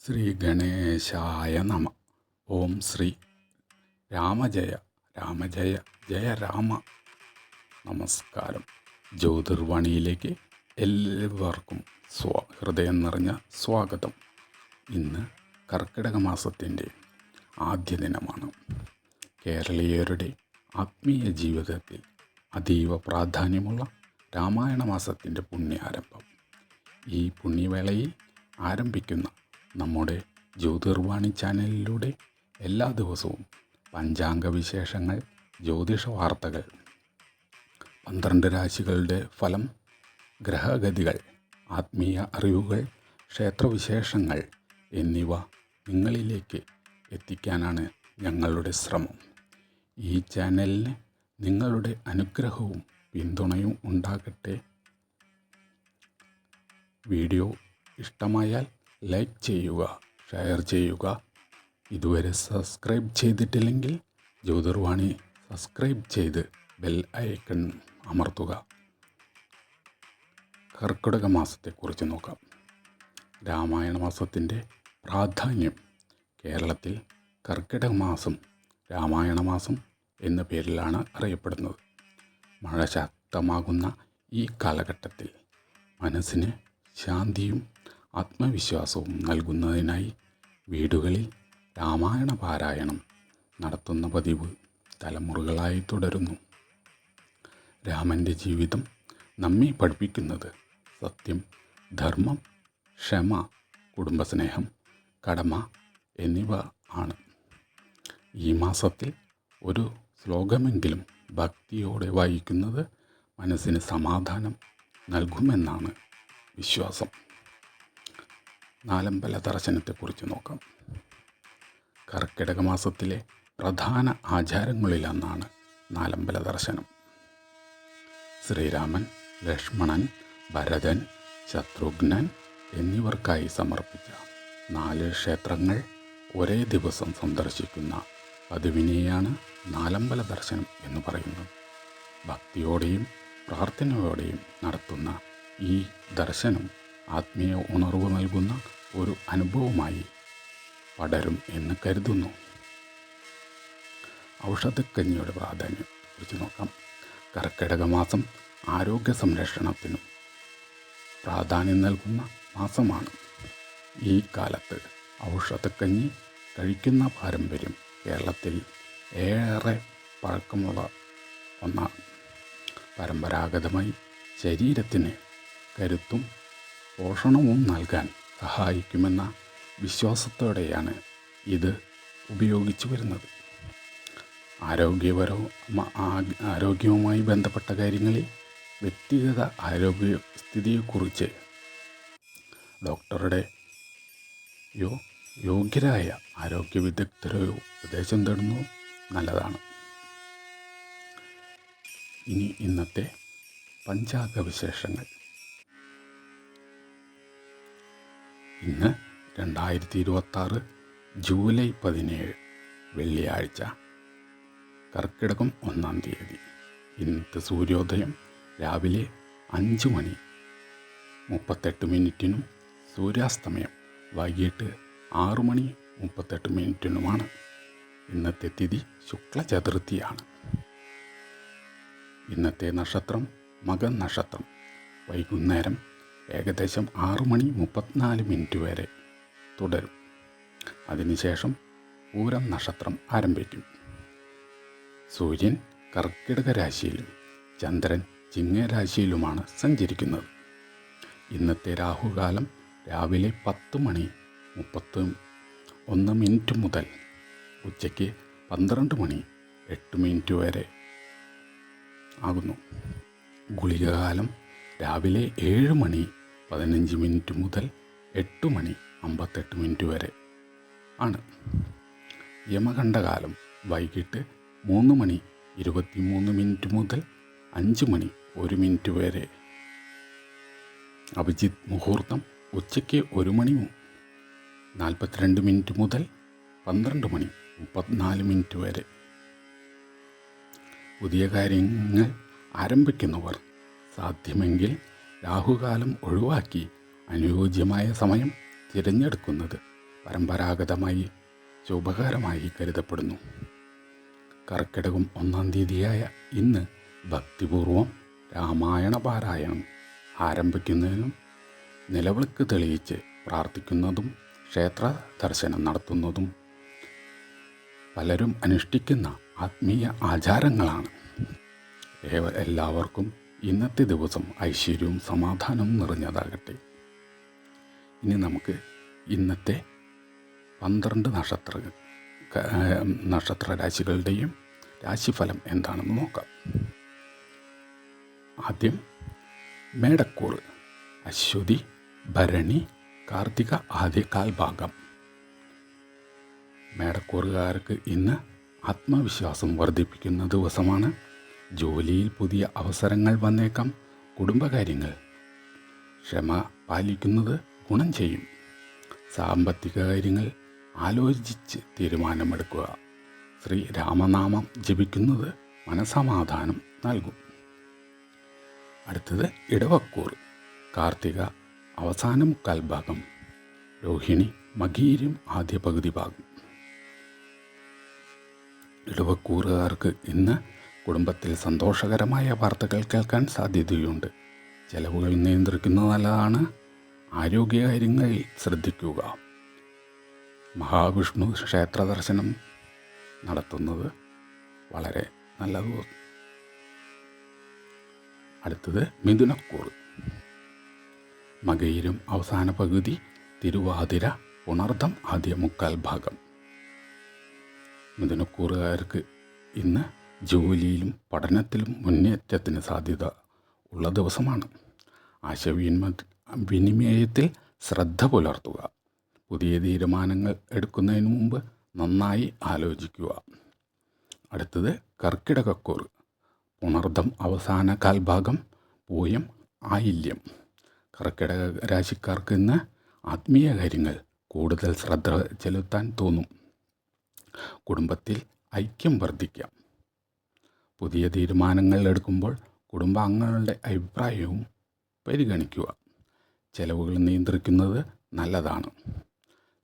ശ്രീ ഗണേശായ നമ. ഓം ശ്രീ രാമജയ രാമജയ ജയ രാമ. നമസ്കാരം. ജ്യോതിർവാണിയിലേക്ക് എല്ലാവർക്കും ഹൃദയം നിറഞ്ഞ സ്വാഗതം. ഇന്ന് കർക്കിടക മാസത്തിൻ്റെ ആദ്യ ദിനമാണ്. കേരളീയരുടെ ആത്മീയ ജീവിതത്തിൽ അതീവ പ്രാധാന്യമുള്ള രാമായണ മാസത്തിൻ്റെ പുണ്യാരംഭം. ഈ പുണ്യവേളയിൽ ആരംഭിക്കുന്ന നമ്മുടെ ജ്യോതിർവാണി ചാനലിലൂടെ എല്ലാ ദിവസവും പഞ്ചാംഗ വിശേഷങ്ങൾ, ജ്യോതിഷ വാർത്തകൾ, 12 രാശികളുടെ ഫലം, ഗ്രഹഗതികൾ, ആത്മീയ അറിവുകൾ, ക്ഷേത്രവിശേഷങ്ങൾ എന്നിവ നിങ്ങളിലേക്ക് എത്തിക്കാനാണ് ഞങ്ങളുടെ ശ്രമം. ഈ ചാനലിന് നിങ്ങളുടെ അനുഗ്രഹവും പിന്തുണയും ഉണ്ടാകട്ടെ. വീഡിയോ ഇഷ്ടമായാൽ ലൈക്ക് ചെയ്യുക, ഷെയർ ചെയ്യുക. ഇതുവരെ സബ്സ്ക്രൈബ് ചെയ്തിട്ടില്ലെങ്കിൽ ജ്യോതിർവാണി സബ്സ്ക്രൈബ് ചെയ്ത് ബെൽ ഐക്കൺ അമർത്തുക. കർക്കിടക മാസത്തെക്കുറിച്ച് നോക്കാം. രാമായണ മാസത്തിൻ്റെ പ്രാധാന്യം. കേരളത്തിൽ കർക്കിടക മാസം രാമായണ മാസം എന്ന പേരിലാണ് അറിയപ്പെടുന്നത്. മഴ ശക്തമാകുന്ന ഈ കാലഘട്ടത്തിൽ മനസ്സിന് ശാന്തിയും ആത്മവിശ്വാസവും നൽകുന്നതിനായി വീടുകളിൽ രാമായണ പാരായണം നടത്തുന്ന പതിവ് തലമുറകളായി തുടരുന്നു. രാമൻ്റെ ജീവിതം നമ്മെ പഠിപ്പിക്കുന്നത് സത്യം, ധർമ്മം, ക്ഷമ, കുടുംബസ്നേഹം, കടമ എന്നിവ ആണ്. ഈ മാസത്തിൽ ഒരു ശ്ലോകമെങ്കിലും ഭക്തിയോടെ വായിക്കുന്നത് മനസ്സിന് സമാധാനം നൽകുമെന്നാണ് വിശ്വാസം. നാലമ്പല ദർശനത്തെക്കുറിച്ച് നോക്കാം. കർക്കിടക മാസത്തിലെ പ്രധാന ആചാരങ്ങളിലൊന്നാണ് നാലമ്പല ദർശനം. ശ്രീരാമൻ, ലക്ഷ്മണൻ, ഭരതൻ, ശത്രുഘ്നൻ എന്നിവർക്കായി സമർപ്പിച്ച 4 ക്ഷേത്രങ്ങൾ ഒരേ ദിവസം സന്ദർശിക്കുന്ന പതിവിനെയാണ് നാലമ്പല ദർശനം എന്ന് പറയുന്നത്. ഭക്തിയോടെയും പ്രാർത്ഥനയോടെയും നടത്തുന്ന ഈ ദർശനം ആത്മീയ ഉണർവ് നൽകുന്ന ഒരു അനുഭവമായി പടരും എന്ന് കരുതുന്നു. ഔഷധക്കഞ്ഞിയുടെ പ്രാധാന്യം കുറിച്ച് നോക്കാം. കർക്കിടക മാസം ആരോഗ്യ സംരക്ഷണത്തിനും പ്രാധാന്യം നൽകുന്ന മാസമാണ്. ഈ കാലത്ത് ഔഷധക്കഞ്ഞി കഴിക്കുന്ന പാരമ്പര്യം കേരളത്തിൽ ഏറെ പഴക്കമുള്ള ഒന്നാണ്. പരമ്പരാഗതമായി ശരീരത്തിന് കരുത്തും പോഷണവും നൽകാൻ സഹായിക്കുമെന്ന വിശ്വാസത്തോടെയാണ് ഇത് ഉപയോഗിച്ചു വരുന്നത്. ആരോഗ്യവുമായി ബന്ധപ്പെട്ട കാര്യങ്ങളിൽ വ്യക്തിഗത ആരോഗ്യസ്ഥിതിയെക്കുറിച്ച് ഡോക്ടറുടെ യോഗ്യരായ ആരോഗ്യ വിദഗ്ധരെയോ ഉപദേശം തേടുന്നത് നല്ലതാണ്. ഇനി ഇന്നത്തെ പഞ്ചാംഗ വിശേഷങ്ങൾ. ഇന്ന് 2026 ജൂലൈ 17 വെള്ളിയാഴ്ച, കർക്കിടകം 1-ാം തീയതി. ഇന്നത്തെ സൂര്യോദയം രാവിലെ 5:38 സൂര്യാസ്തമയം വൈകിട്ട് 6:38 ഇന്നത്തെ തിഥി ശുക്ലചതുർത്ഥിയാണ്. ഇന്നത്തെ നക്ഷത്രം മകം നക്ഷത്രം. വൈകുന്നേരം ഏകദേശം 6:34 വരെ തുടരും. അതിനുശേഷം പൂരം നക്ഷത്രം ആരംഭിക്കും. സൂര്യൻ കർക്കിടക രാശിയിലും ചന്ദ്രൻ ചിങ്ങരാശിയിലുമാണ് സഞ്ചരിക്കുന്നത്. ഇന്നത്തെ രാഹുകാലം രാവിലെ 10:31 മുതൽ ഉച്ചയ്ക്ക് 12:08 വരെ ആകുന്നു. ഗുളികകാലം രാവിലെ 7:15 മുതൽ 8:58 വരെ ആണ്. യമകണ്ഠകാലം വൈകിട്ട് 3:23 മുതൽ 5:01 വരെ. അഭിജിത്ത് മുഹൂർത്തം ഉച്ചയ്ക്ക് 1:42 മുതൽ 12:34 വരെ. പുതിയ കാര്യങ്ങൾ ആരംഭിക്കുന്നവർ സാധ്യമെങ്കിൽ രാഹുകാലം ഒഴിവാക്കി അനുയോജ്യമായ സമയം തിരഞ്ഞെടുക്കുന്നത് പരമ്പരാഗതമായി ശുഭകരമായി കരുതപ്പെടുന്നു. കർക്കിടകം 1-ാം തീയതിയായ ഇന്ന് ഭക്തിപൂർവം രാമായണ പാരായണം ആരംഭിക്കുന്നതിനും നിലവിളക്ക് തെളിയിച്ച് പ്രാർത്ഥിക്കുന്നതും ക്ഷേത്ര ദർശനം നടത്തുന്നതും പലരും അനുഷ്ഠിക്കുന്ന ആത്മീയ ആചാരങ്ങളാണ്. എല്ലാവർക്കും ഇന്നത്തെ ദിവസം ഐശ്വര്യവും സമാധാനവും നിറഞ്ഞതാകട്ടെ. ഇനി നമുക്ക് ഇന്നത്തെ 12 നക്ഷത്ര രാശികളുടെയും രാശിഫലം എന്താണെന്ന് നോക്കാം. ആദ്യം മേടക്കൂർ, അശ്വതി, ഭരണി, കാർത്തിക ആദ്യ കാൽഭാഗം. മേടക്കൂറുകാർക്ക് ഇന്ന് ആത്മവിശ്വാസം വർദ്ധിപ്പിക്കുന്ന ദിവസമാണ്. ജോലിയിൽ പുതിയ അവസരങ്ങൾ വന്നേക്കാം. കുടുംബകാര്യങ്ങൾ ക്ഷമ പാലിക്കുന്നത് ഗുണം ചെയ്യും. സാമ്പത്തിക കാര്യങ്ങൾ ആലോചിച്ച് തീരുമാനമെടുക്കുക. ശ്രീരാമനാമം ജപിക്കുന്നത് മനസമാധാനം നൽകും. അടുത്തത് ഇടവക്കൂർ, കാർത്തിക അവസാന മുക്കാൽ ഭാഗം, രോഹിണി മകീരം ആദ്യ പകുതി ഭാഗം. ഇടവക്കൂറുകാർക്ക് ഇന്ന് കുടുംബത്തിൽ സന്തോഷകരമായ വാർത്തകൾ കേൾക്കാൻ സാധ്യതയുണ്ട്. ചെലവുകൾ നിയന്ത്രിക്കുന്നത് നല്ലതാണ്. ആരോഗ്യകാര്യങ്ങളിൽ ശ്രദ്ധിക്കുക. മഹാവിഷ്ണു ക്ഷേത്ര ദർശനം നടത്തുന്നത് വളരെ നല്ലത്. അടുത്തത് മിഥുനക്കൂർ, മകയിരം അവസാന പകുതി, തിരുവാതിര പുണർദം ആദ്യ മുക്കാൽ ഭാഗം. മിഥുനക്കൂറുകാർക്ക് ഇന്ന് ജോലിയിലും പഠനത്തിലും മുന്നേറ്റത്തിന് സാധ്യത ഉള്ള ദിവസമാണ്. ആശയവിനിമയത്തിൽ ശ്രദ്ധ പുലർത്തുക. പുതിയ തീരുമാനങ്ങൾ എടുക്കുന്നതിന് മുമ്പ് നന്നായി ആലോചിക്കുക. അടുത്തത് കർക്കിടകക്കൂർ, പുണർദം അവസാന കാൽഭാഗം, പൂയം ആയില്യം. കർക്കിടക രാശിക്കാർക്ക് ഇന്ന് ആത്മീയ കാര്യങ്ങൾ കൂടുതൽ ശ്രദ്ധ ചെലുത്താൻ തോന്നും. കുടുംബത്തിൽ ഐക്യം വർദ്ധിക്കാം. പുതിയ തീരുമാനങ്ങൾ എടുക്കുമ്പോൾ കുടുംബാംഗങ്ങളുടെ അഭിപ്രായവും പരിഗണിക്കുക. ചെലവുകൾ നിയന്ത്രിക്കുന്നത് നല്ലതാണ്.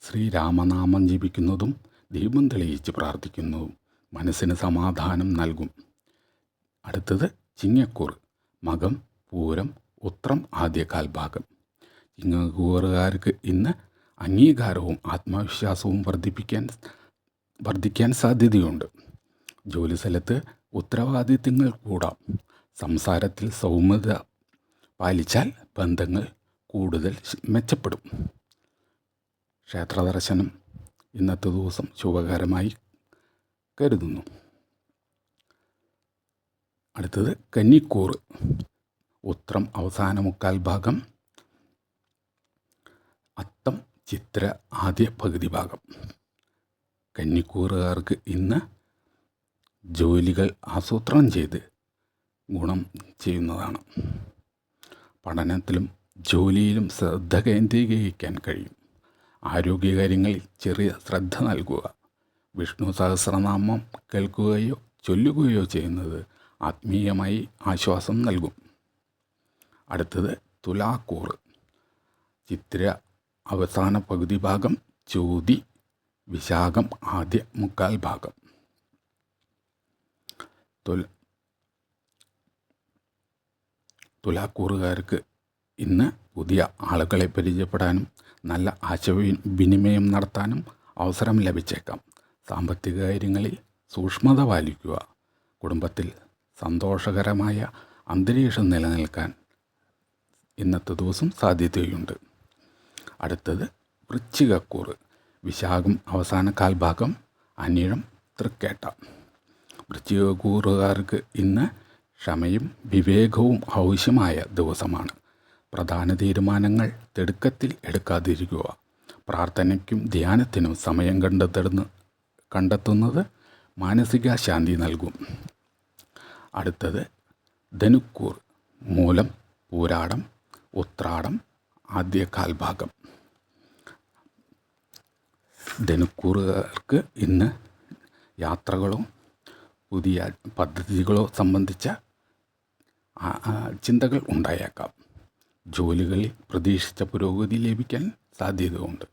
ശ്രീരാമനാമം ജപിക്കുന്നതും ദീപം തെളിയിച്ച് പ്രാർത്ഥിക്കുന്നതും മനസ്സിന് സമാധാനം നൽകും. അടുത്തത് ചിങ്ങക്കൂർ, മകം പൂരം ഉത്രം ആദ്യ കാൽഭാഗം. ചിങ്ങക്കൂറുകാർക്ക് ഇന്ന് അംഗീകാരവും ആത്മവിശ്വാസവും വർദ്ധിക്കാൻ സാധ്യതയുണ്ട്. ജോലിസ്ഥലത്ത് ഉത്തരവാദിത്തങ്ങൾ കൂടാം. സംസാരത്തിൽ സൗമ്യത പാലിച്ചാൽ ബന്ധങ്ങൾ കൂടുതൽ മെച്ചപ്പെടും. ക്ഷേത്രദർശനം ഇന്നത്തെ ദിവസം ശുഭകരമായി കരുതുന്നു. അടുത്തത് കന്നിക്കൂർ, ഉത്രം അവസാന മുക്കാൽ ഭാഗം, അത്തം ചിത്ര ആദ്യ പകുതി ഭാഗം. കന്നിക്കൂറുകാർക്ക് ഇന്ന് ജോലികൾ ആസൂത്രണം ചെയ്ത് ഗുണം ചെയ്യുന്നതാണ്. പഠനത്തിലും ജോലിയിലും ശ്രദ്ധ കേന്ദ്രീകരിക്കാൻ കഴിയും. ആരോഗ്യകാര്യങ്ങളിൽ ചെറിയ ശ്രദ്ധ നൽകുക. വിഷ്ണു സഹസ്രനാമം കേൾക്കുകയോ ചൊല്ലുകയോ ചെയ്യുന്നത് ആത്മീയമായി ആശ്വാസം നൽകും. അടുത്തത് തുലാക്കൂർ, ചിത്ര അവസാന പകുതി ഭാഗം, ചോതി വിശാഖം ആദ്യ മുക്കാൽ ഭാഗം. തുലാക്കൂറുകാർക്ക് ഇന്ന് പുതിയ ആളുകളെ പരിചയപ്പെടാനും നല്ല ആശയവിനിമയം നടത്താനും അവസരം ലഭിച്ചേക്കാം. സാമ്പത്തിക കാര്യങ്ങളിൽ സൂക്ഷ്മത പാലിക്കുക. കുടുംബത്തിൽ സന്തോഷകരമായ അന്തരീക്ഷം നിലനിൽക്കാൻ ഇന്നത്തെ ദിവസം സാധ്യതയുണ്ട്. അടുത്തത് വൃശ്ചികക്കൂർ, വിശാഖം അവസാന കാൽഭാഗം, അനിഴം തൃക്കേട്ട. വൃശ്ചികക്കൂറുകാർക്ക് ഇന്ന് ക്ഷമയും വിവേകവും ആവശ്യമായ ദിവസമാണ്. പ്രധാന തീരുമാനങ്ങൾ തിടുക്കത്തിൽ എടുക്കാതിരിക്കുക. പ്രാർത്ഥനയ്ക്കും ധ്യാനത്തിനും സമയം കണ്ടെത്തുന്നത് മാനസിക ശാന്തി നൽകും. അടുത്തത് ധനുക്കൂർ, മൂലം പൂരാടം ഉത്രാടം ആദ്യ കാൽഭാഗം. ധനുക്കൂറുകാർക്ക് ഇന്ന് യാത്രകളോ പുതിയ പദ്ധതികളോ സംബന്ധിച്ച ചിന്തകൾ ഉണ്ടായേക്കാം. ജോലികളിൽ പ്രതീക്ഷിച്ച പുരോഗതി ലഭിക്കാൻ സാധ്യതയുണ്ട്.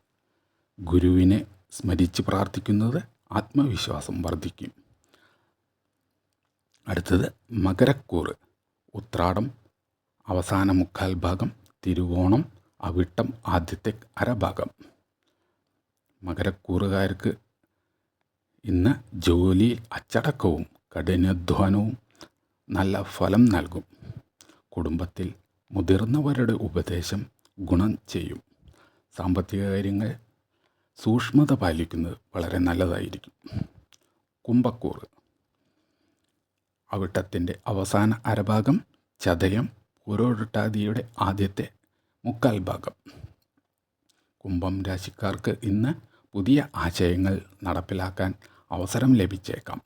ഗുരുവിനെ സ്മരിച്ച് പ്രാർത്ഥിക്കുന്നത് ആത്മവിശ്വാസം വർദ്ധിക്കും. അടുത്തത് മകരക്കൂറ്. ഉത്രാടം അവസാന മുക്കാൽ ഭാഗം, തിരുവോണം അവിട്ടം ആദ്യത്തെ അരഭാഗം. മകരക്കൂറുകാർക്ക് ഇന്ന് ജോലിയിൽ അച്ചടക്കവും കഠിനാധ്വാനവും നല്ല ഫലം നൽകും. കുടുംബത്തിൽ മുതിർന്നവരുടെ ഉപദേശം ഗുണം ചെയ്യും. സാമ്പത്തിക കാര്യങ്ങൾ സൂക്ഷ്മത പാലിക്കുന്നത് വളരെ നല്ലതായിരിക്കും. കുംഭക്കൂറ്. അവിട്ടത്തിൻ്റെ അവസാന അരഭാഗം, ചതയം പൂരോരുട്ടാതിയുടെ ആദ്യത്തെ മുക്കാൽ ഭാഗം. കുംഭം രാശിക്കാർക്ക് ഇന്ന് പുതിയ ആശയങ്ങൾ നടപ്പിലാക്കാൻ അവസരം ലഭിച്ചേക്കാം.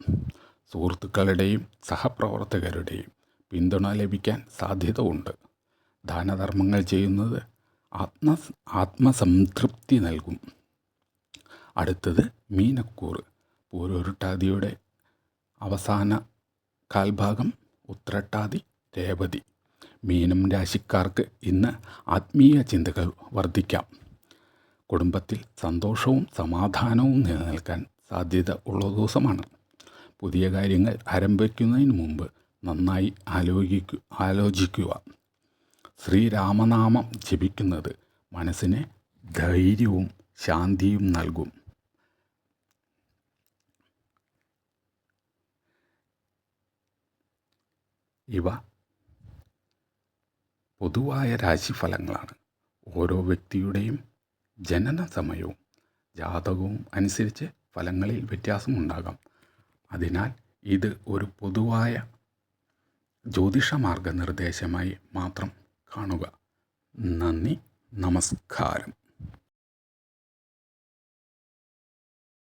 സുഹൃത്തുക്കളുടെയും സഹപ്രവർത്തകരുടെയും പിന്തുണ ലഭിക്കാൻ സാധ്യത ഉണ്ട്. ദാനധർമ്മങ്ങൾ ചെയ്യുന്നത് ആത്മസംതൃപ്തി നൽകും. അടുത്തത് മീനക്കൂറ്. പൂരോരുട്ടാതിയുടെ അവസാന കാൽഭാഗം, ഉത്രട്ടാതി രേവതി. മീനം രാശിക്കാർക്ക് ഇന്ന് ആത്മീയ ചിന്തകൾ വർദ്ധിക്കാം. കുടുംബത്തിൽ സന്തോഷവും സമാധാനവും നിലനിൽക്കാൻ സാധ്യത ഉള്ള ദിവസമാണ്. പുതിയ കാര്യങ്ങൾ ആരംഭിക്കുന്നതിന് മുമ്പ് നന്നായി ആലോചിക്കുക. ശ്രീരാമനാമം ജപിക്കുന്നത് മനസ്സിന് ധൈര്യവും ശാന്തിയും നൽകും. ഇവ പൊതുവായ രാശിഫലങ്ങളാണ്. ഓരോ വ്യക്തിയുടെയും ജനന സമയവും ജാതകവും അനുസരിച്ച് ഫലങ്ങളിൽ വ്യത്യാസമുണ്ടാകാം. അതിനാൽ ഇത് ഒരു പൊതുവായ ജ്യോതിഷ മാർഗനിർദ്ദേശമായി മാത്രം കാണുക. നന്ദി, നമസ്കാരം.